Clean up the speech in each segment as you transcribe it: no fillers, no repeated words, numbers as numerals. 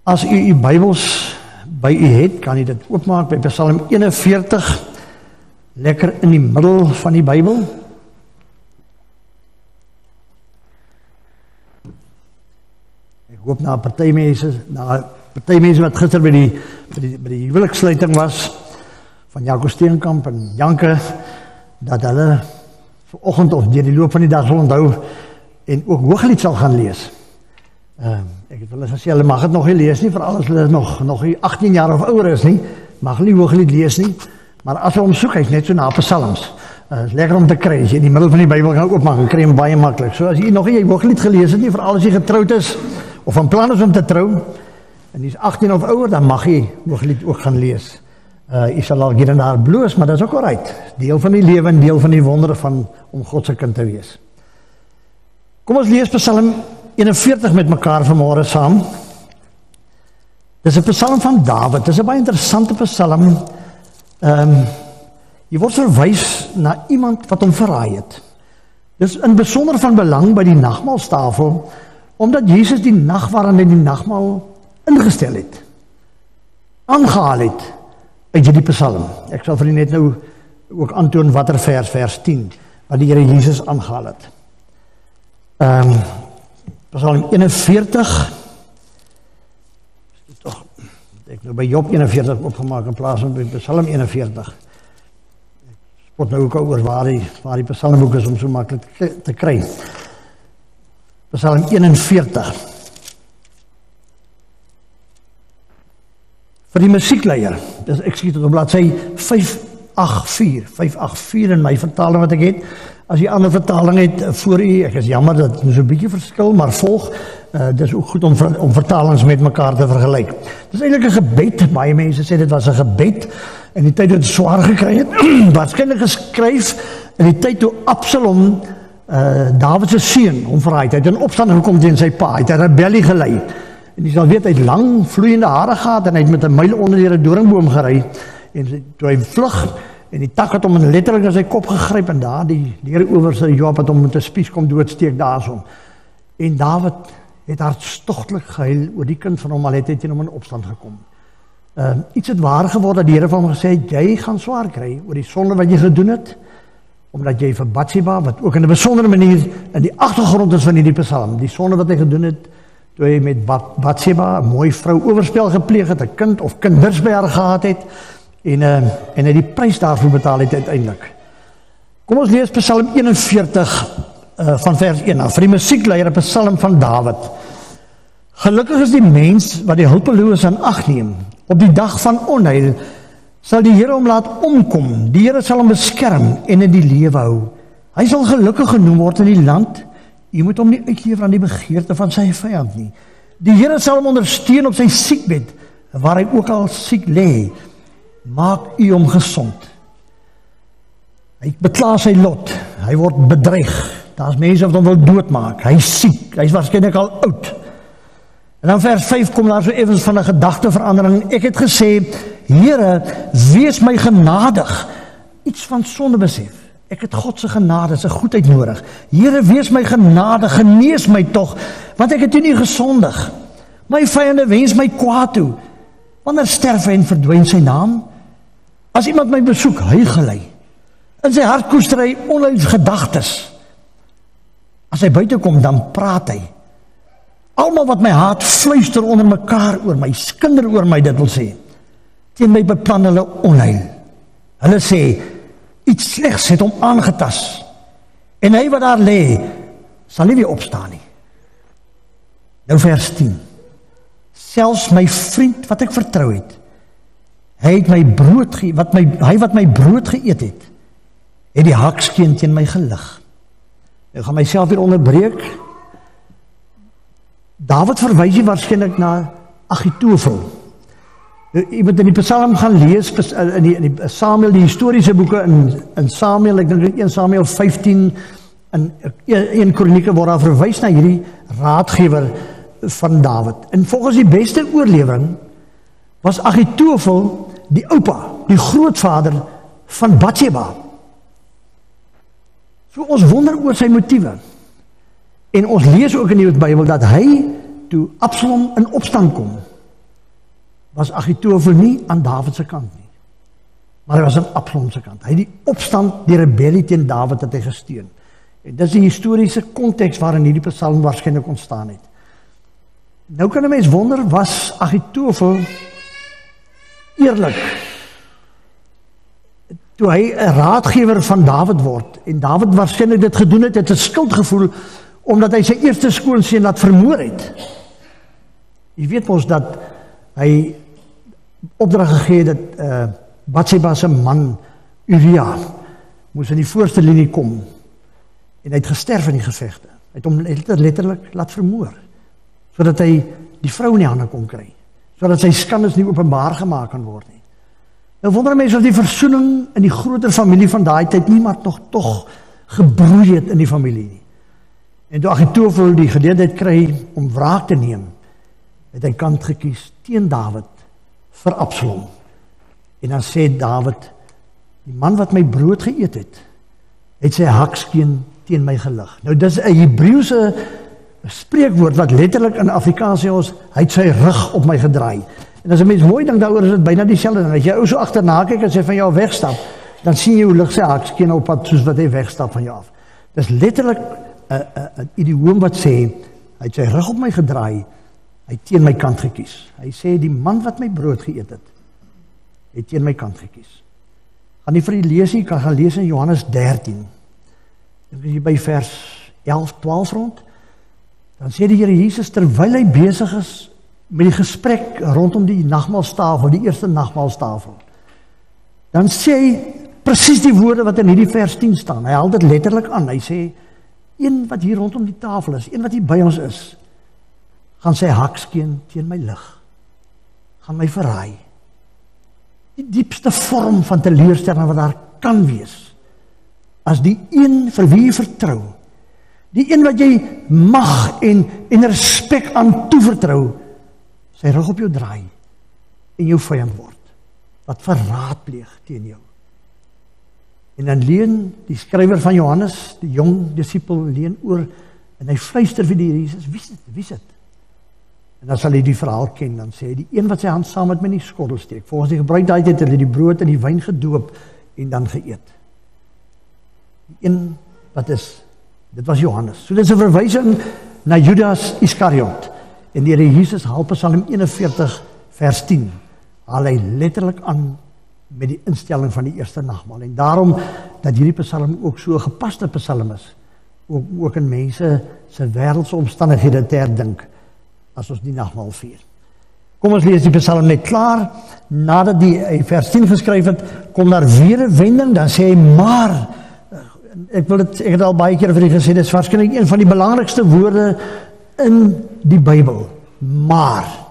As u uw Bybels by u het, kan u dit oopmaak by Psalm 41, lekker in die middel van die Bybel. Ek hoop na party mense wat gister by die huweliksluiting was, van Jaco Steenkamp en Janke, dat hulle vanoggend of deur die loop van die dag sal onthou en ook Hooglied sal gaan lees. Ek het hulle gesê, hulle mag het nog nie lees nie, veral as hulle nog 18 jaar of ouder is nie, mag nie Hooglied lees nie, maar as hulle omsoek, hy is net so na Psalms. Is lekker om te kry, as jy in die middel van die Bybel gaan oopmaak, en kry hem baie maklik. So as jy nog nie Hooglied gelees het nie, veral as jy getrouwd is, of van plan is om te trou, en jy is 18 of ouder, dan mag jy Hooglied ook gaan lees. Jy sal al hier en daar bloos, maar dat is ook alright. Deel van die lewe en deel van die wondere van om God se kind te wees. Kom ons lees Psalm 41 met mekaar vanmôre saam. Dis 'n Psalm van Dawid. Dis 'n baie interessante Psalm. Jy word verwys na iemand wat hom verraai het. Dis in besonder van belang by die nagmaalstafel, omdat Jesus die nag waarin hy die nagmaal ingestel het, aangehaal het uit hierdie Psalm. Ek sal vir u net nou ook aantoon watter vers 10, wat die Here Jesus aangehaal het. Psalm 41, toch, ek nou by Job 41 opgemaak in plaas van by Psalm 41. Ek spot nou ook oor waar die Psalmboek is om so maklik te kry. Psalm 41. Vir die musiekleier, ek skiet het op bladsy 584 in my vertaling wat ek het. As jy ander vertaling het voor u, ek is jammer dat het so 'n bietjie verskil, maar volg, dit is ook goed om vertalings met mekaar te vergelyk. Dit is eintlik 'n gebed, baie mense sê dit was 'n gebed, in die tyd toe het swaar gekry het, waarskynlik geskryf in die tyd toe Absalom, Dawid se seun, hom verraai het, hy het in opstand gekom teen sy pa, hy het 'n rebellie gelei, en jy sal weet, hy het lang vloeiende hare gehad, en hy het met 'n myl onder deur 'n doringboom gery, en toe hy vlug, en die tak het hom letterlik in sy kop gegryp, en daar die leerowerste Joab het hom met 'n spies kom doodsteek daarsom. En Dawid het hartstogtelik gehuil oor die kind van hom, al het hy teen hom in opstand gekom. Iets het waar geword dat die Here van hom gesê het, jy gaan swaar kry oor die sonde wat jy gedoen het, omdat jy vir Batsheba, wat ook in 'n besondere manier in die agtergrond is van hierdie Psalm, die sonde wat hy gedoen het, toe hy met Batsheba, 'n mooi vrou, oorspel gepleeg het, 'n kind of kinders by haar gehad het, en hy die prys daarvoor betaal het uiteindelik. Kom ons lees Psalm 41 van vers 1 af, vir die musiekleier 'n Psalm van Dawid. Gelukkig is die mens wat die hulpeloos aan ag neem. Op die dag van onheil sal die Here hom laat omkom. Die Here sal hom beskerm en in die lewe hou. Hy sal gelukkig genoem word in die land. Jy moet hom nie uitlewer aan die begeerte van sy vyand nie. Die Here sal hom ondersteun op sy siekbed, waar hy ook al siek lê. Maak u hom gesond. Hy bekla sy lot. Hy word bedreig. Daar's mense wat hom wil doodmaak. Hy is siek. Hy is waarskynlik al oud. En dan vers 5 kom daar so effens van 'n gedagteverandering. Ek het gesê, Here, wees my genadig. Iets van sonde besef. Ek het God se genade, sy goedheid nodig. Here, wees my genadig, genees my tog, want ek het U nie gesondig. My vyande wens my kwaad toe. Wanneer sterf hy en verdwyn sy naam? As iemand my besoek, huigel hy. In sy hart koester hy onheilsgedagtes. As hy buite kom, dan praat hy. Almal wat my haat, fluister onder mekaar oor my, skinder oor my, dit wil sê. Teen my beplan hulle onheil. Hulle sê, iets slegs het hom aangetas. En hy wat daar lê, sal nie weer opstaan nie. Nou vers 10. Selfs my vriend wat ek vertrou het, hy wat my brood geëet het die hakskeen teen my gelig. Ek gaan myself weer onderbreek. Dawid verwys hier waarskynlik na Agitofel. Jy moet in die Psalm gaan lees, in die Samuel, die historiese boeke in Samuel, ek dink 1 Samuel 15, in 1 Kronieke word daar verwys na hierdie raadgewer van Dawid. En volgens die beste oorlewering was Agitofel die oupa, die grootvader van Batsheba. So ons wonder oor sy motiewe. En ons lees ook in die Bybel dat hy, toe Absalom in opstand kom, was Agitofel nie aan Dawid se kant nie, maar hy was aan Absalom se kant. Hy het die opstand, die rebellie teen Dawid het hy gesteun. En dis die historiese konteks waarin hierdie psalm waarskynlik ontstaan het. Nou kan 'n mens wonder, was Agitofel eerlik toe hy 'n raadgewer van Dawid word, en Dawid waarskynlik dit gedoen het 'n skuldgevoel, omdat hy sy eerste skoonseun laat vermoor het. Jy weet mos dat hy opdrag gegee het dat Batseba se man Uria moes in die voorste linie kom, en hy het gesterf in die gevegte. Hy het hom letterlik laat vermoor, sodat hy die vrou in die hande kon kry, sodat sy skandes nie openbaar gemaak kan word nie. Nou wonder mense of die versoening in die groter familie van daai tyd nie, maar tog gebroei het in die familie nie. En toe Agitofel die geleentheid kry om wraak te neem, het hy kant gekies teen Dawid vir Absalom. En dan sê Dawid, die man wat my brood geëet het sy hakskeen teen my gelig. Nou dis 'n Hebreëse spreekwoord wat letterlik in Afrikaans sê ons, hy het sy rug op my gedraai. En as 'n mens mooi dink daaroor, is dit byna dieselfde. As jy ou so agterna kyk en sy van jou wegstap, dan sien jy hoe lig sy hakskeen op pad soos wat hy wegstap van jou af. Dis letterlik 'n idioom wat sê, hy het sy rug op my gedraai, hy het teen my kant gekies. Hy sê, die man wat my brood geëet het teen my kant gekies. Gaan nie vir die lees nie, kan gaan lees in Johannes 13. Dan is jy by vers 11, 12 rond. Dan sê die Here Jesus, terwyl hy besig is met die gesprek rondom die nagmaalstafel, die eerste nagmaalstafel, dan sê hy presies die woorde wat in hierdie vers 10 staan. Hy haal dit letterlik aan. Hy sê, een wat hier rondom die tafel is, een wat hier by ons is, gaan sy hakskeen teen my lig, gaan my verraai. Die diepste vorm van teleurstelling wat daar kan wees, as die een vir wie jy vertrou, die een wat jy mag en respek aan toevertrou, sy rug op jou draai en jou vyand word, wat verraad pleeg teen jou. En dan leen die skrywer van Johannes, die jong disipel, leen oor, en hy fluister vir die Jesus, wie is dit? En dan sal hy die verhaal ken, dan sê hy, die een wat sy hand saam met my in die skottel steek, volgens die gebruik daai tyd het hy die brood en die wyn gedoop, en dan geëet. Die een wat is, dit was Johannes. So dit is 'n verwysing na Judas Iskariot. En die Here Jesus haal Psalm 41 vers 10, haal hy letterlik aan met die instelling van die eerste nagmaal. En daarom dat hierdie psalm ook so 'n gepaste psalm is, ook in mense se wêreldse omstandighede te herdink, as ons die nagmaal vier. Kom ons lees die psalm net klaar. Nadat hy vers 10 geskryf het, kom daar weer 'n wending, dan sê hy, maar, ek het al baie keer vir u gesê, dit is waarskynlik een van die belangrikste woorde in die Bybel, maar.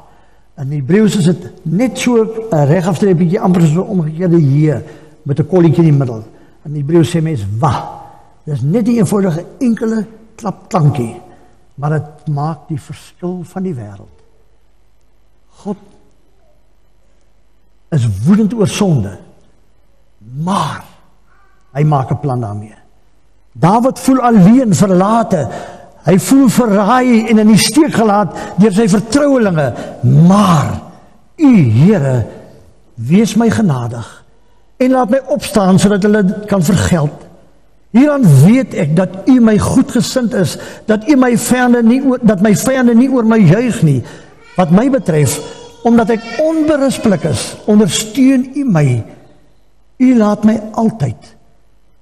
In Hebreëus is dit net so 'n regafstreepie, amper so 'n omgekeerde J met 'n kolletjie in die middel. In Hebreëus sê mens wa. Dis net die eenvoudige enkele klapklankie, maar dit maak die verskil van die wêreld. God is woedend oor sonde, maar hy maak 'n plan daarmee. Dawid voel alleen, verlate. Hy voel verraai en in die steek gelaat deur sy vertrouelinge, maar U, Here, wees my genadig en laat my opstaan sodat hulle dit kan vergeld. Hieraan weet ek dat U my goedgesind is, dat my vyande nie oor my juig nie. Wat my betref, omdat ek onberispelik is, ondersteun U my. U laat my altyd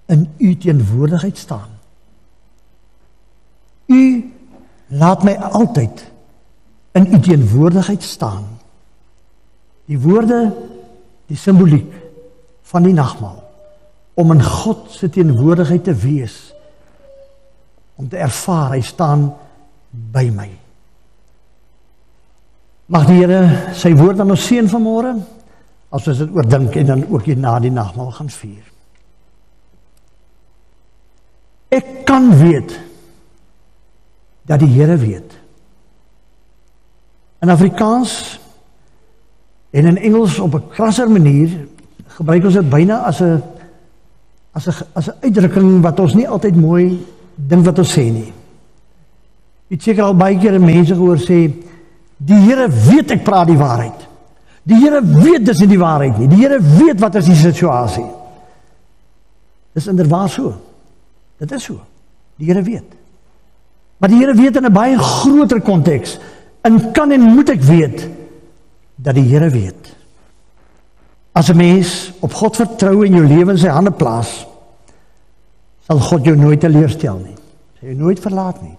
in U teenwoordigheid staan. U laat my altyd in U teenwoordigheid staan. Die woorde, die simboliek van die nagmaal, om in God se teenwoordigheid te wees, om te ervaar, hy staan by my. Mag die Here sy woord aan ons seën vanmôre, as ons dit oordink en dan ook hier na die nagmaal gaan vier. Ek kan weet dat die Here weet. In Afrikaans en in Engels op 'n krasser manier gebruik ons dit byna as 'n uitdrukking wat ons nie altyd mooi dink wat ons sê nie. Het seker al baie keer mense gehoor sê, die Here weet ek praat die waarheid. Die Here weet dis nie die waarheid nie. Die Here weet wat is die situasie. Dis inderdaad so. Dit is so. Die Here weet. Maar die Here weet in 'n baie groter konteks. En kan en moet ek weet dat die Here weet. As 'n mens op God vertrou en jou lewe in sy hande plaas, sal God jou nooit teleurstel nie. Sal jou nooit verlaat nie.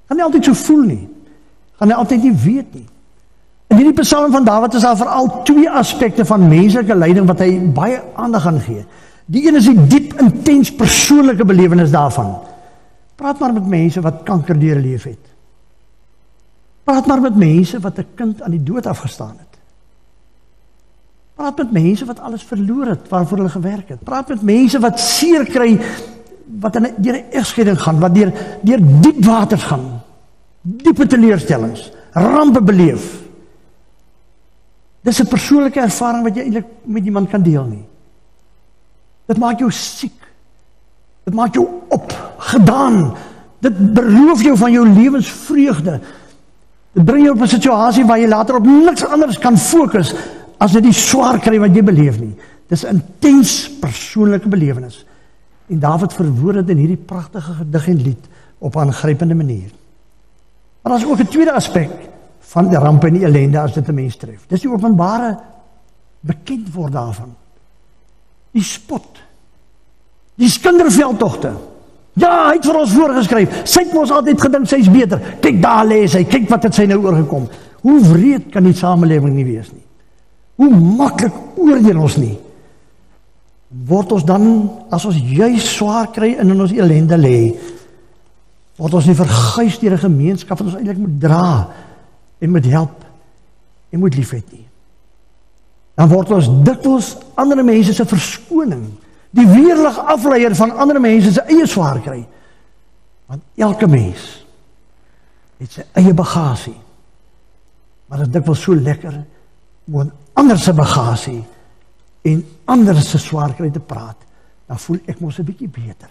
Gaan nie altyd so voel nie. Gaan nie altyd nie weet nie. In hierdie Psalm van Dawid is daar veral twee aspekte van menslike lyding wat hy baie aandag aan gee. Die een is die diep, intens persoonlike belewenis daarvan. Praat maar met mense wat kanker deurleef het. Praat maar met mense wat 'n kind aan die dood afgestaan het. Praat met mense wat alles verloor het, waarvoor hulle gewerk het. Praat met mense wat seer kry, wat deur 'n egskeiding gaan, wat deur diep waters gaan, diepe teleurstellings, rampe beleef. Dis 'n persoonlike ervaring wat jy eintlik met iemand kan deel nie. Dit maak jou siek. Dit maak jou opgedaan. Dit beroof jou van jou lewensvreugde. Dit bring jou op 'n situasie waar jy later op niks anders kan fokus as dit die swaar kry wat jy beleef nie. Dis 'n intens persoonlike belewenis. En Dawid verwoord dit in hierdie pragtige gedig en lied op 'n aangrypende manier. Maar daar is ook 'n tweede aspek van die ramp en die ellende as dit 'n mens tref. Dis die openbare bekend word daarvan. Die spot. Die skinderveldtogte. Ja, hy het vir ons voorgeskryf. Sy het ons altyd gedink sy's beter. Kyk, daar lê sy. Kyk wat het sy nou oorgekom. Hoe wreed kan die samelewing nie wees nie? Hoe maklik oordeel ons nie? Word ons dan, as ons juist swaar kry en in ons ellende lê, word ons nie verguis deur 'n gemeenskap wat ons eintlik moet dra en moet help en moet liefhet nie. Dan word ons dikwels ander mense se verskoning, die weerlig afleier van ander mense se eie swaar kry. Want elke mens het sy eie bagasie. Maar dit is dikwels so lekker om aan ander se bagasie en ander se swaar kry te praat. Dan voel ek mos 'n bietjie beter.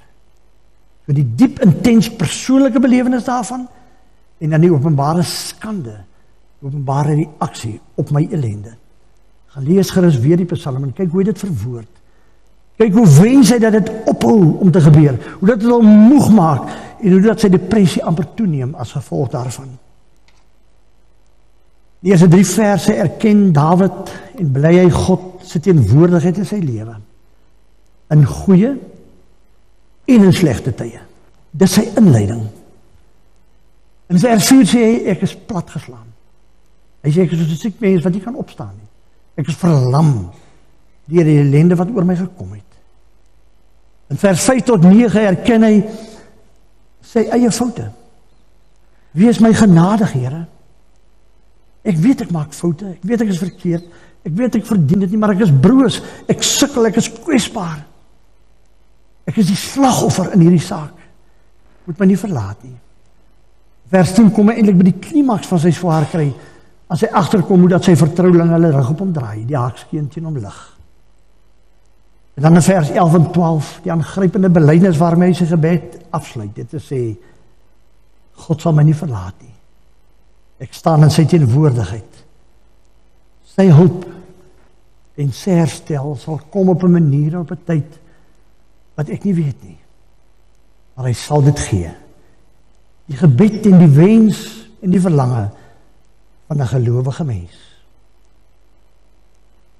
So die diep, intens persoonlike belewenis daarvan en dan die openbare skande, die openbare reaksie op my ellende. Gaan lees gerus weer die Psalm en kyk hoe hy dit verwoord. Kyk hoe wens hy dat dit ophou om te gebeur, hoe dat dit hom moeg maak en hoe dat sy depressie amper toeneem as gevolg daarvan. Die eerste 3 verse erken Dawid en bely hy God se teenwoordigheid in sy lewe. In goeie en in slegte tye. Dis sy inleiding. En sy vers 4 sê hy, ek is platgeslaan. Hy sê ek is soos 'n siek mens wat nie kan opstaan nie. Ek is verlam deur die ellende wat oor my gekom het. In vers 5 tot 9 erken hy sy eie foute. Wees my genadig, Here. Ek weet ek maak foute, ek weet ek is verkeerd, ek weet ek verdien dit nie, maar ek is broos, ek sukkel, ek is kwesbaar. Ek is die slagoffer in hierdie saak. Moet my nie verlaat nie. Vers 10 kom hy eintlik by die klimaks van sy swaar kry, as hy agterkom hoe dat sy vertroueling hulle rug op hom draai, die haakskeen teen hom lig. En dan in vers 11 en 12, die aangrypende belydenis waarmee hy sy gebed afsluit, dit te sê, God sal my nie verlaat nie. Ek staan in sy teenwoordigheid. Sy hulp en sy herstel sal kom op 'n manier en op 'n tyd wat ek nie weet nie. Maar hy sal dit gee. Die gebed en die wens en die verlange van 'n gelowige mens.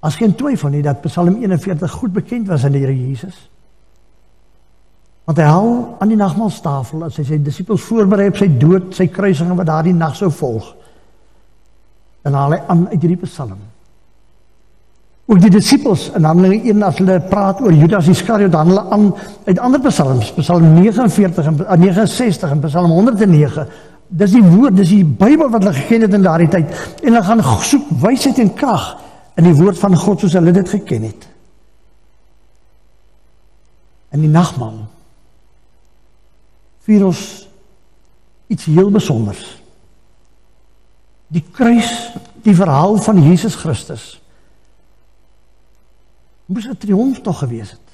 As geen twyfel nie dat Psalm 41 goed bekend was aan die Here Jesus. Want hy hou aan die nagmaalstafel as hy sy disippels voorberei op sy dood, sy kruising wat daardie nag sou volg. Dan haal hy aan uit hierdie Psalm. Ook die disippels in Handelinge 1 as hulle praat oor Judas Iskariot, dan hulle aan uit ander psalms, Psalm 49 en 69 en Psalm 109. Dis die woord, dis die Bybel wat hulle geken het in daardie tyd. En hulle gaan soek wysheid en krag in die woord van God soos hulle dit geken het. In die nagmaal vier ons iets heel besonders. Die kruis, die verhaal van Jesus Christus, moes 'n triomftog gewees het.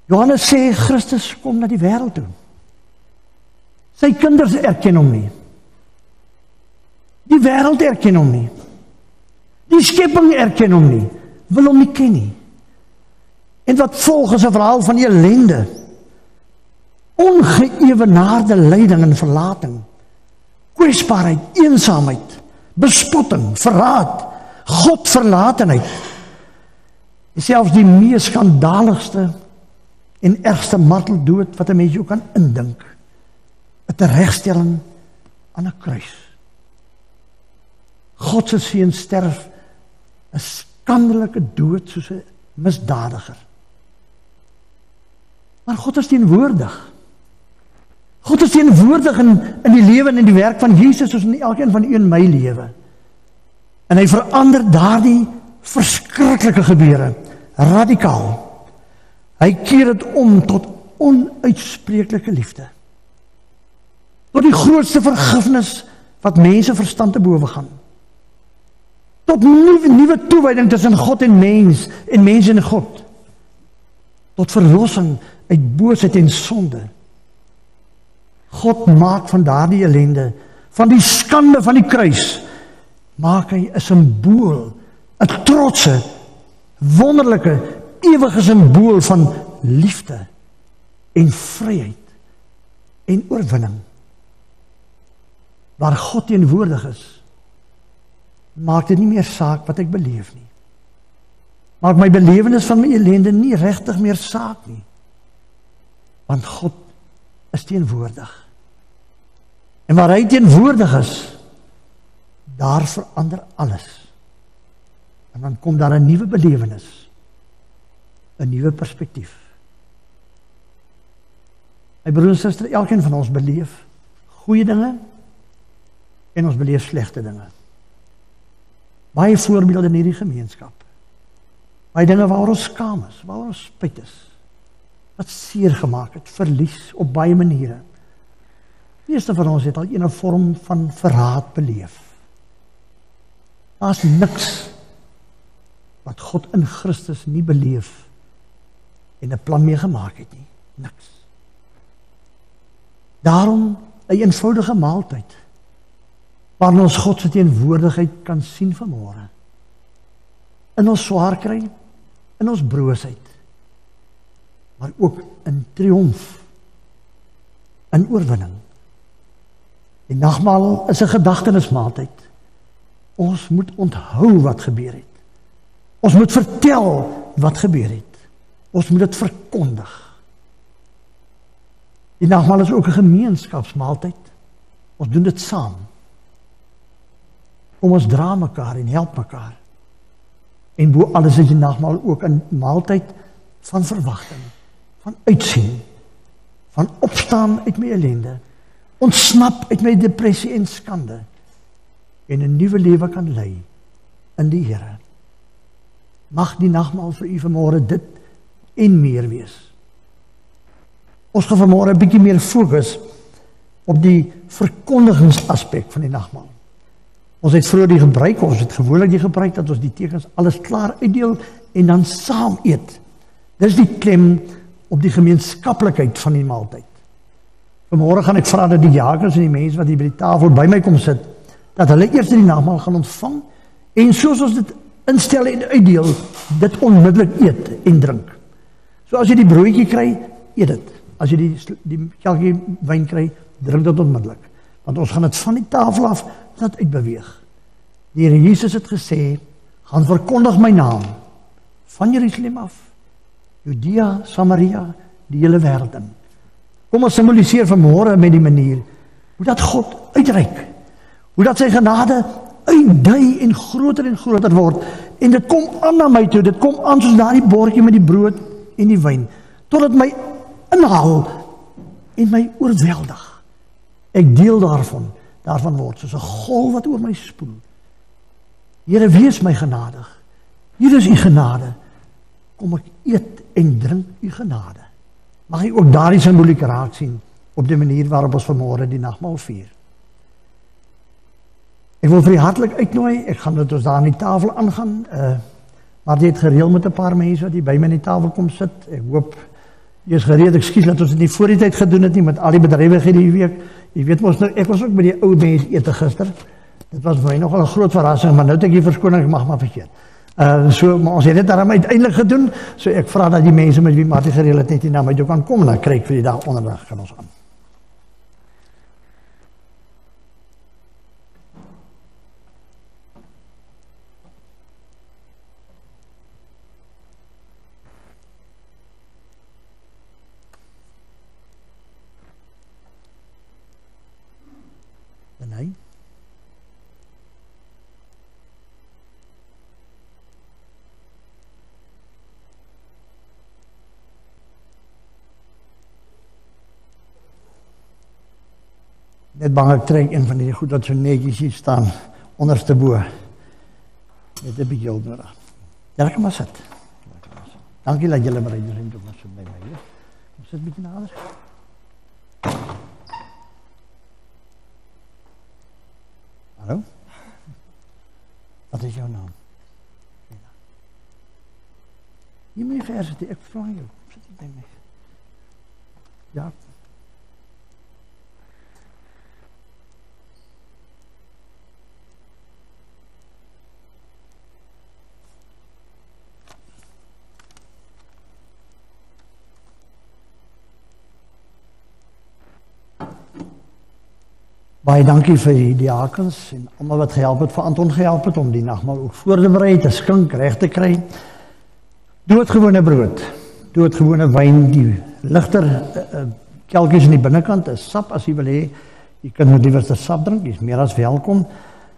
Johannes sê Christus kom na die wêreld toe. Sy kinders erken hom nie. Die wêreld erken hom nie. Die skepping erken hom nie. Wil hom nie ken nie. En wat volg is 'n verhaal van ellende. Ongeëwenaarde lyding en verlating. Kwesbaarheid, eensaamheid, bespotting, verraad, Godverlatenheid. Selfs die mees skandaligste en ergste marteldood wat 'n mens jou kan indink. 'n Teregstelling aan 'n kruis. God se seun sterf 'n skandelike dood soos 'n misdadiger. Maar God is teenwoordig. God is teenwoordig in die lewe en in die werk van Jesus, soos in elkeen van u en my lewe. En hy verander daardie verskriklike gebeure radikaal. Hy keer dit om tot onuitspreeklike liefde. Tot die grootste vergifnis wat mense verstand te bowe gaan. Tot nuwe toewyding tussen God en mens en God. Tot verlossing uit boosheid en sonde. God maak van daardie ellende, van die skande van die kruis, maak hy 'n simbool, 'n trotse, wonderlike, ewige simbool van liefde en vryheid en oorwinning. Waar God teenwoordig is, maak dit nie meer saak wat ek beleef nie. Maak my belewenis van my ellende nie regtig meer saak nie. Want God is teenwoordig. En waar hy teenwoordig is, daar verander alles. En dan kom daar 'n nuwe belewenis, 'n nuwe perspektief. My broer en suster, elkeen van ons beleef goeie dinge en ons beleef slegte dinge. Baie voorbeelde in hierdie gemeenskap. Baie dinge waar ons skaam is, waar ons spyt is, wat seer gemaak het, verlies op baie maniere. Die meeste van ons het al 'n vorm van verraad beleef. Daar's niks wat God in Christus nie beleef en 'n plan mee gemaak het nie. Niks. Daarom 'n eenvoudige maaltyd waarin ons God se teenwoordigheid kan sien vanmôre. In ons swaar kry, in ons broosheid, maar ook in triomf, in oorwinning. Die nagmaal is 'n gedagtenismaaltyd. Ons moet onthou wat gebeur het. Ons moet vertel wat gebeur het. Ons moet dit verkondig. Die nagmaal is ook 'n gemeenskapsmaaltyd. Ons doen dit saam. Ons dra mekaar en help mekaar. En bo alles is die nagmaal ook 'n maaltyd van verwagting, van uitsien, van opstaan uit my ellende, ontsnap uit my depressie en skande, en 'n nuwe lewe kan lei in die Here. Mag die nagmaal vir u vanmôre dit en meer wees. Ons gaan vanmôre 'n bietjie meer fokus op die verkondigingsaspek van die nagmaal. Ons het vroeër die gebruik, ons het gewoonlik die gebruik dat ons die tekens alles klaar uitdeel en dan saam eet. Dis die klem op die gemeenskaplikheid van die maaltyd. Vanmôre gaan ek vra dat die jagers en die mense wat hier by die tafel by my kom sit, dat hulle eers die nagmaal gaan ontvang en soos ons dit instel en uitdeel, dit onmiddellik eet en drink. So as jy die broodjie kry, eet dit. As jy die kelkie wyn kry, drink dit onmiddellik. Want ons gaan dit van die tafel af dat uitbeweeg. Die Here Jesus het gesê, gaan verkondig my naam van Jerusalem af, Judea, Samaria, die hele wêreld in. Kom ons simboliseer vanmôre met die manier hoe dat God uitreik, hoe dat sy genade uitdui en groter word, en dit kom aan na my toe, dit kom aan soos daardie bordjie met die brood en die wyn, totdat my inhaal en my oorweldig. Ek deel daarvan word, soos 'n golf wat oor my spoel. Here, wees my genadig. Hier is u genade. Kom ek eet en drink u genade. Mag u ook daardie simboliek raak sien op die manier waarop ons vanmôre die nagmaal vier. Ek wil vir u hartlik uitnooi, ek gaan dit ons daar aan die tafel aangaan, maar dit gereël met 'n paar mense wat hier by my aan die tafel kom sit. Ek hoop jy is gereed, ekskuus dat ons dit nie voor die tyd gedoen het nie, met al die bedrywighede hierdie week. Jy weet mos nou, ek was ook by die ou mense ete gister. Dit was vir my nogal 'n groot verrassing, maar nou het ek die verskoning, ek mag maar vergeet. Maar ons het dit daarom uiteindelik gedoen, so ek vra dat die mense met wie Mati gereël het net hier na my toe kan kom, dan kry ek vir die dag onderdag kan ons aan. Nee. Net bang ek trek een van die goed wat so netjies hier staan, onderste bo. Net 'n bietjie hulp nodig. Ja, kan maar sit. Dankie dat julle bereid is om te kom so by my hier. Kom sit 'n bietjie nader. Hallo? Wat is jouw naam? Je moet even zitten, ik vraag je. Zit je bij mij? Ja. Baie dankie vir die diakens en almal wat gehelp het, vir Anton gehelp het om die nagmaal ook voor te berei, te skink, reg te kry. Doodgewone brood, doodgewone wyn, die ligter kelkies aan die binnekant, is sap as jy wil hê. Jy kan nou liewer sap drink, jy's meer as welkom.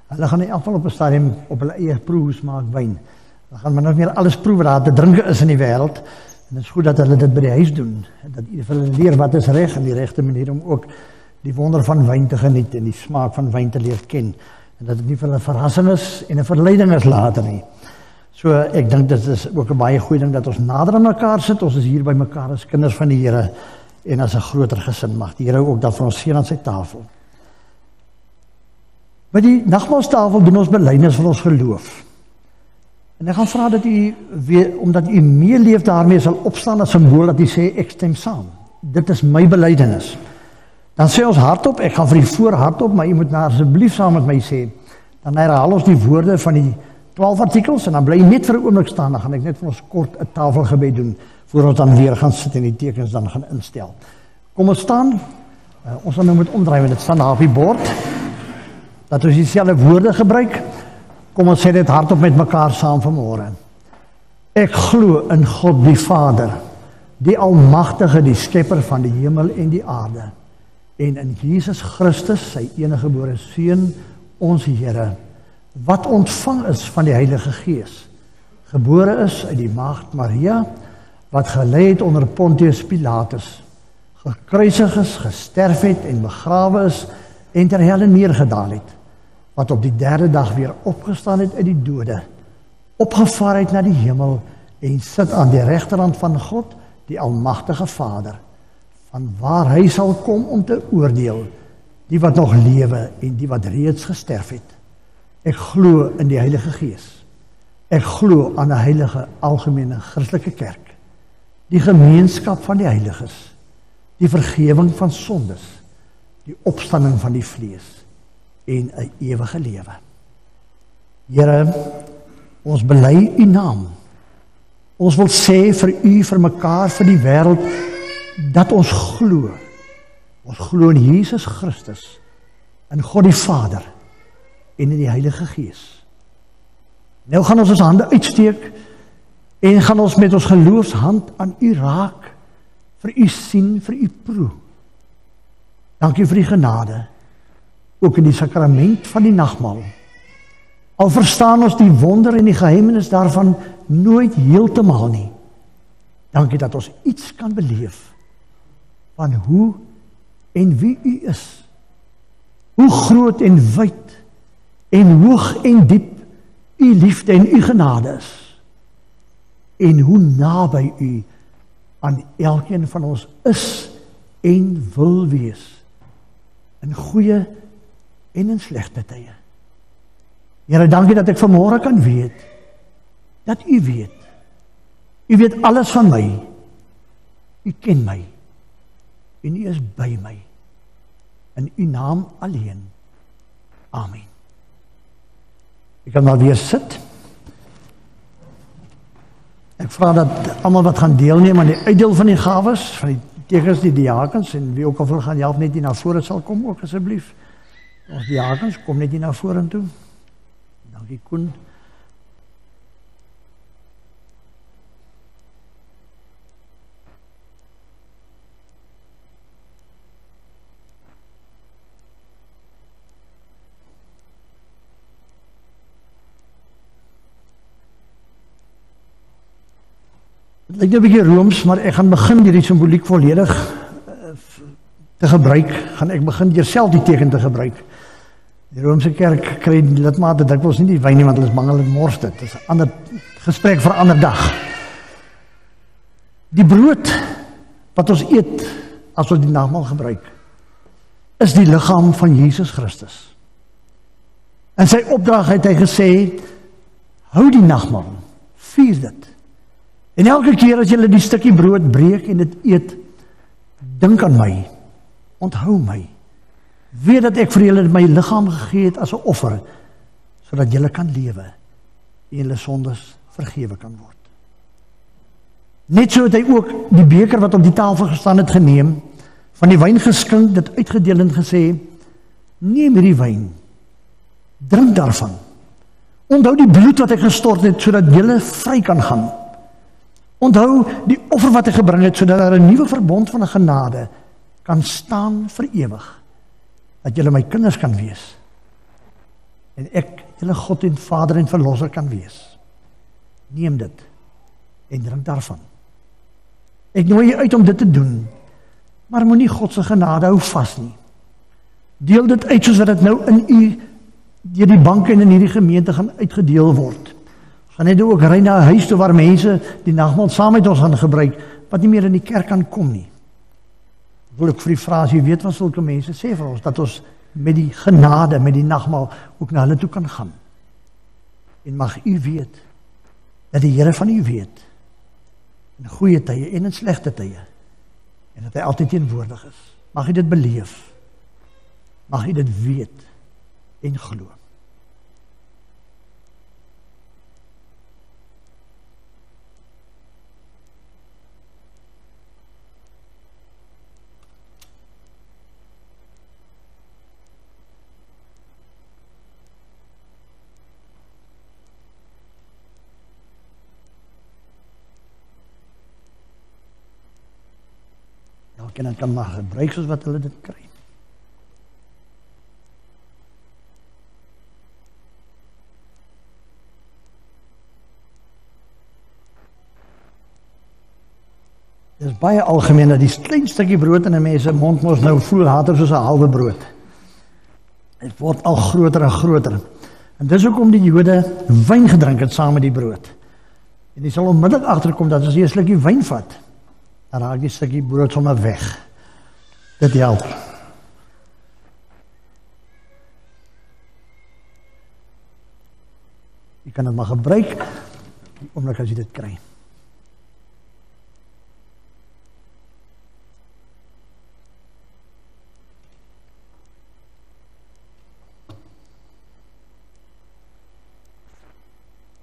Hulle gaan in elk geval op 'n stadium op hulle eie proeves maak wyn. Hulle gaan min of meer alles proe wat daar te drink is in die wêreld. En dit is goed dat hulle dit by die huis doen. Dat hulle leer wat is reg en die regte manier om ook die wonder van wyn te geniet en die smaak van wyn te leer ken. En dat dit nie vir hulle verrassing is en 'n verleiding is later nie. So ek dink dit is ook 'n baie goeie ding dat ons nader aan mekaar sit. Ons is hier by mekaar as kinders van die Here en as 'n groter gesin. Mag die Here ook dat vir ons seën aan sy tafel. By die nagmaalstafel doen ons belydenis van ons geloof. En ek gaan vra dat u weer, omdat u meeleef daarmee sal opstaan as simbool dat u sê ek stem saam. Dit is my belydenis. Dan sê ons hardop, ek gaan vir u voor hardop, maar u moet nou asseblief saam met my sê. Dan herhaal ons die woorde van die 12 artikels en dan bly net vir 'n oomblik staan. Dan gaan ek net vir ons kort 'n tafelgebed doen voor ons dan weer gaan sit en die tekens dan gaan instel. Kom ons staan. Ons gaan nou moet omdraai want dit staan daar op die bord. Dat ons dieselfde woorde gebruik. Kom ons sê dit hardop met mekaar saam vanmôre. Ek glo in God die Vader, die Almagtige, die Skepper van die hemel en die aarde. En in Jesus Christus, sy eniggebore Seun, ons Here, wat ontvang is van die Heilige Gees, gebore is uit die Maagd Maria, wat gelei het onder Pontius Pilatus, gekruisig is, gesterf het en begrawe is en ter helle neergedaal het, wat op die derde dag weer opgestaan het uit die dode, opgevaar het na die hemel en sit aan die regterhand van God, die Almagtige Vader, van waar hy sal kom om te oordeel, die wat nog lewe en die wat reeds gesterf het. Ek glo in die Heilige Gees. Ek glo aan 'n heilige algemene Christelike kerk, die gemeenskap van die heiliges, die vergewing van sondes, die opstanding van die vlees en 'n ewige lewe. Here, ons bely u naam. Ons wil sê vir u, vir mekaar, vir die wêreld, dat ons glo. Ons glo in Jesus Christus, in God die Vader en in die Heilige Gees. Nou gaan ons hande uitsteek en gaan ons met ons geloofshand aan u raak, vir u sien, vir u proe. Dankie vir die genade, ook in die sakrament van die nagmaal. Al verstaan ons die wonder en die geheimenis daarvan nooit heeltemal nie. Dankie dat ons iets kan beleef van hoe en wie u is. Hoe groot en wyd en hoog en diep u liefde en u genade is. En hoe naby u aan elkeen van ons is en wil wees. In goeie en in slegte tye. Here, dankie dat ek vanmôre kan weet dat u weet. U weet alles van my. U ken my. En u is by my. in u naam alleen. Amen. Ek kan maar weer sit. Ek vra dat almal wat gaan deelneem aan die uitdeel van die gawes, van die tekens, die diakens, en wie ook al wil gaan help, net hier na vore sal kom, ook asseblief. Ons diakens, kom net hier na vorentoe. Dankie Koen. Het lyk 'n bietjie rooms, maar ek gaan begin hierdie simboliek volledig te gebruik. Gaan ek begin deur self die teken te gebruik. Die Roomse kerk kry die lidmate dikwels nie die wyn nie, want hulle is bang hulle mors dit. Dit is 'n ander gesprek vir 'n ander dag. Die brood wat ons eet as ons die nagmaal gebruik, is die liggaam van Jesus Christus. In sy opdrag het hy gesê, hou die nagmaal, vier dit. En elke keer as julle die stukkie brood breek en dit eet, dink aan my, onthou my. Weet dat ek vir julle my liggaam gegee het as 'n offer, sodat julle kan lewe en julle sondes vergewe kan word. Net so het hy ook die beker wat op die tafel gestaan het geneem, van die wyn geskink, dit uitgedeel en gesê, neem hierdie wyn, drink daarvan. Onthou die bloed wat hy gestort het, sodat julle vry kan gaan. Onthou die offer wat hy gebring het, sodat daar 'n nuwe verbond van 'n genade kan staan vir ewig. Dat julle my kinders kan wees. En ek julle God en Vader en Verlosser kan wees. Neem dit en drink daarvan. Ek nooi je uit om dit te doen, maar moenie God se genade hou vas nie. Deel dit uit soos wat dit nou in u deur die banke en in hierdie gemeente gaan uitgedeel word. Gaan net ook ry na 'n huis toe waar mense die nagmaal saam met ons gaan gebruik, wat nie meer in die kerk kan kom nie. Wil ek vir die vra, as jy weet wat sulke mense sê vir ons, dat ons met die genade, met die nagmaal ook na hulle toe kan gaan. En mag u weet, dat die Here van u weet, in goeie tye en in slegte tye, en dat hy altyd teenwoordig is. Mag u dit beleef, mag u dit weet en glo. En dan kan maar gebruik soos wat hulle dit kry. Dit is baie algemeen dat die klein stukkie brood in 'n mens se mond mos nou voel later soos 'n halwe brood. Dit word al groter en groter. En dis hoekom die Jode wyn gedrink het saam met die brood. En jy sal onmiddellik agterkom dat as jy 'n slukkie wyn vat, dan raak die stukkie brood sommer weg. Dit help. Jy kan dit maar gebruik, die oomblik as jy dit kry.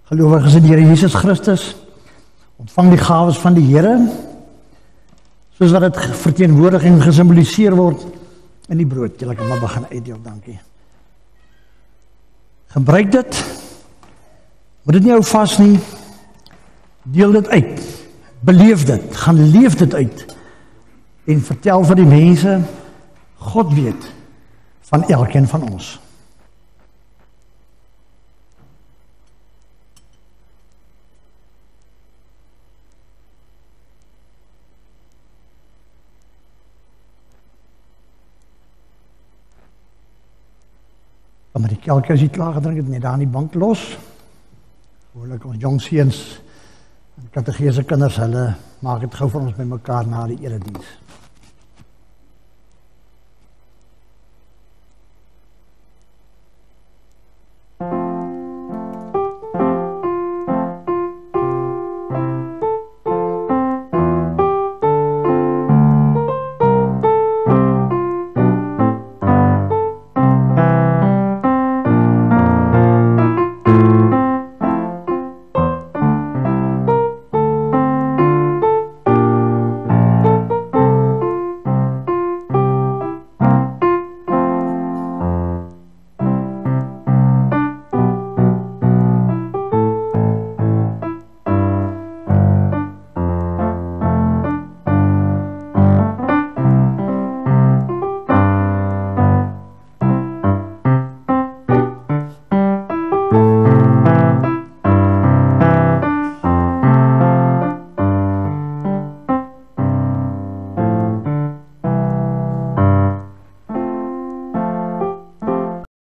Gelowiges in die Here Jesus Christus, ontvang die gawes van die Here, soos wat dit verteenwoordig en gesimboliseer word in die brood. Julle kan maar begin uitdeel, dankie. Gebruik dit, moet dit nie hou vas nie, deel dit uit, beleef dit, gaan leef dit uit, en vertel vir die mense, God weet van elkeen van ons. Maar die kelk as jy klaar gedrink het, net daar aan die bank los. Gewoonlik ons jong seuns en kategese kinders, hulle maak dit gou vir ons by mekaar na die erediens.